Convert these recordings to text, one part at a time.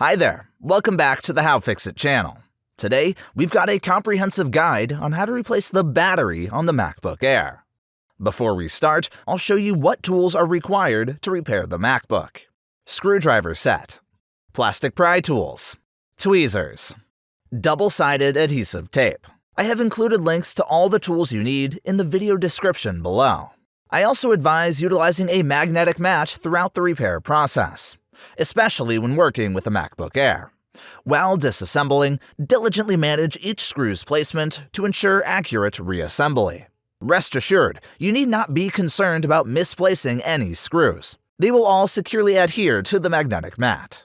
Hi there, welcome back to the How-FixIT channel. Today, we've got a comprehensive guide on how to replace the battery on the MacBook Air. Before we start, I'll show you what tools are required to repair the MacBook. Screwdriver set, plastic pry tools, tweezers, double-sided adhesive tape. I have included links to all the tools you need in the video description below. I also advise utilizing a magnetic mat throughout the repair process, especially when working with a MacBook Air. While disassembling, diligently manage each screw's placement to ensure accurate reassembly. Rest assured, you need not be concerned about misplacing any screws. They will all securely adhere to the magnetic mat.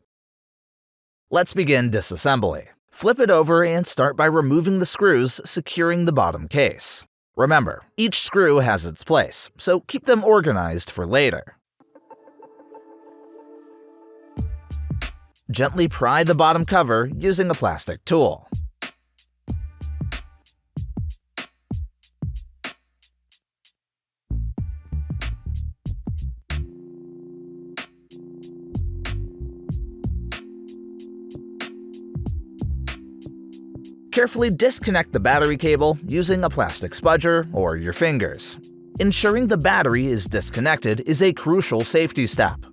Let's begin disassembly. Flip it over and start by removing the screws securing the bottom case. Remember, each screw has its place, so keep them organized for later. Gently pry the bottom cover using a plastic tool. Carefully disconnect the battery cable using a plastic spudger or your fingers. Ensuring the battery is disconnected is a crucial safety step.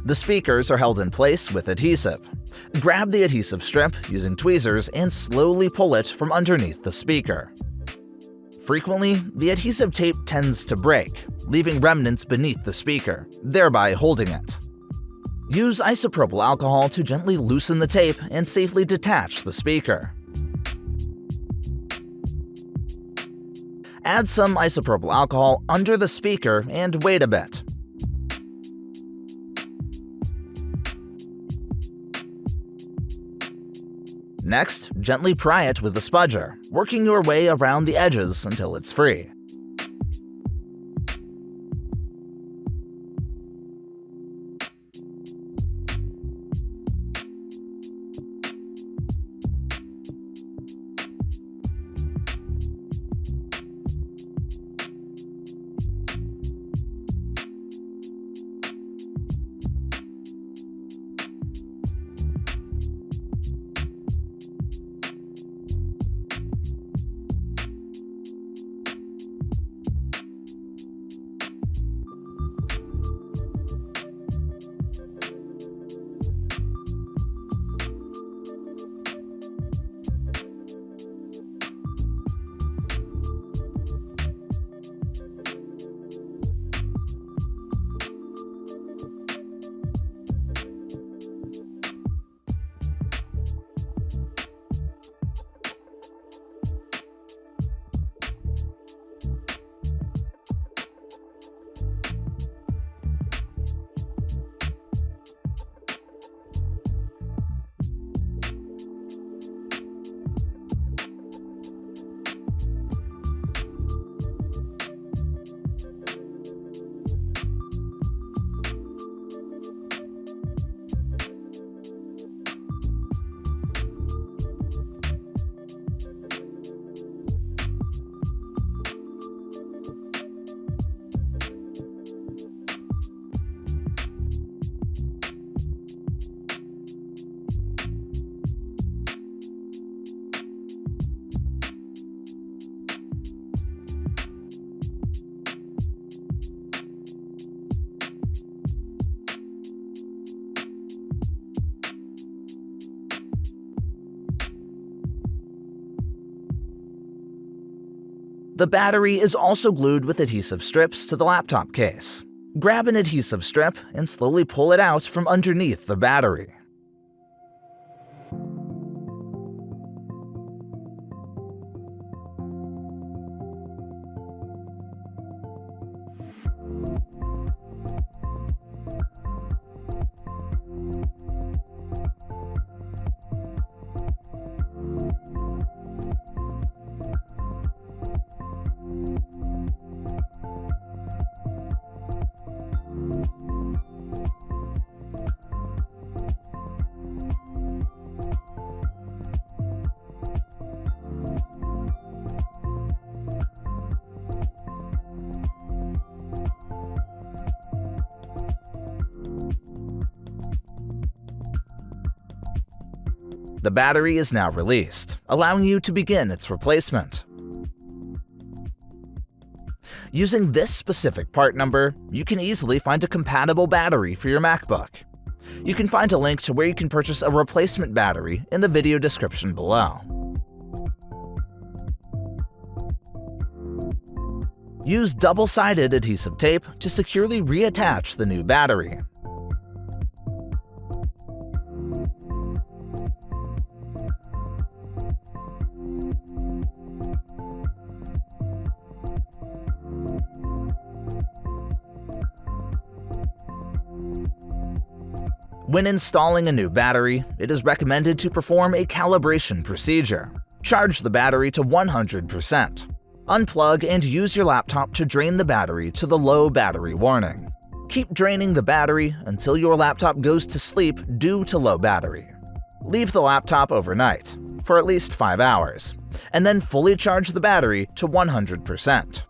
The speakers are held in place with adhesive. Grab the adhesive strip using tweezers and slowly pull it from underneath the speaker. Frequently, the adhesive tape tends to break, leaving remnants beneath the speaker, thereby holding it. Use isopropyl alcohol to gently loosen the tape and safely detach the speaker. Add some isopropyl alcohol under the speaker and wait a bit. Next, gently pry it with a spudger, working your way around the edges until it's free. The battery is also glued with adhesive strips to the laptop case. Grab an adhesive strip and slowly pull it out from underneath the battery. The battery is now released, allowing you to begin its replacement. Using this specific part number, you can easily find a compatible battery for your MacBook. You can find a link to where you can purchase a replacement battery in the video description below. Use double-sided adhesive tape to securely reattach the new battery. When installing a new battery, it is recommended to perform a calibration procedure. Charge the battery to 100%. Unplug and use your laptop to drain the battery to the low battery warning. Keep draining the battery until your laptop goes to sleep due to low battery. Leave the laptop overnight, for at least 5 hours, and then fully charge the battery to 100%.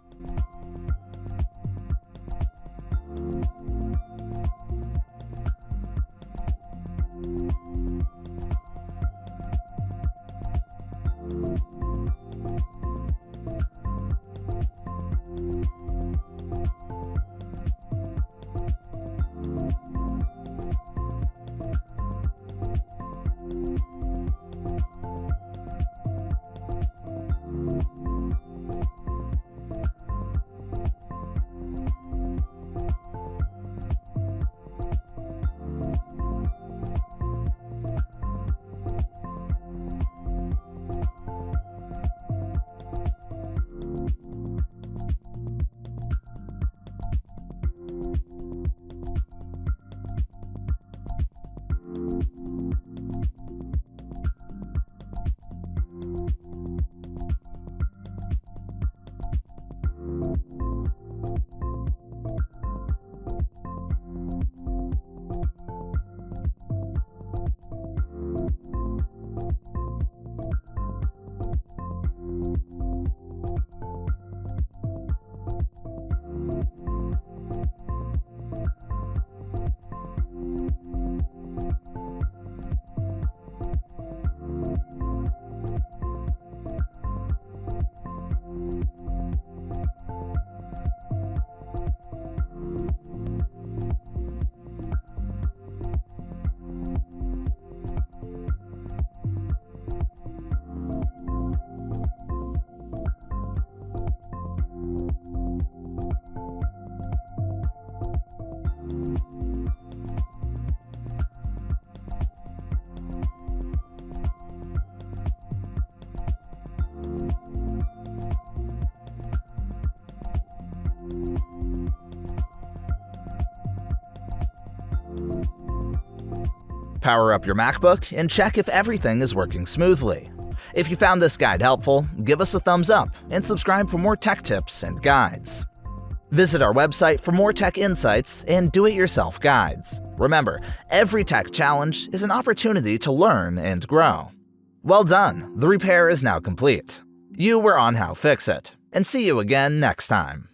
Power up your MacBook and check if everything is working smoothly. If you found this guide helpful, give us a thumbs up and subscribe for more tech tips and guides. Visit our website for more tech insights and do-it-yourself guides. Remember, every tech challenge is an opportunity to learn and grow. Well done, the repair is now complete. You were on How-FixIT, and see you again next time.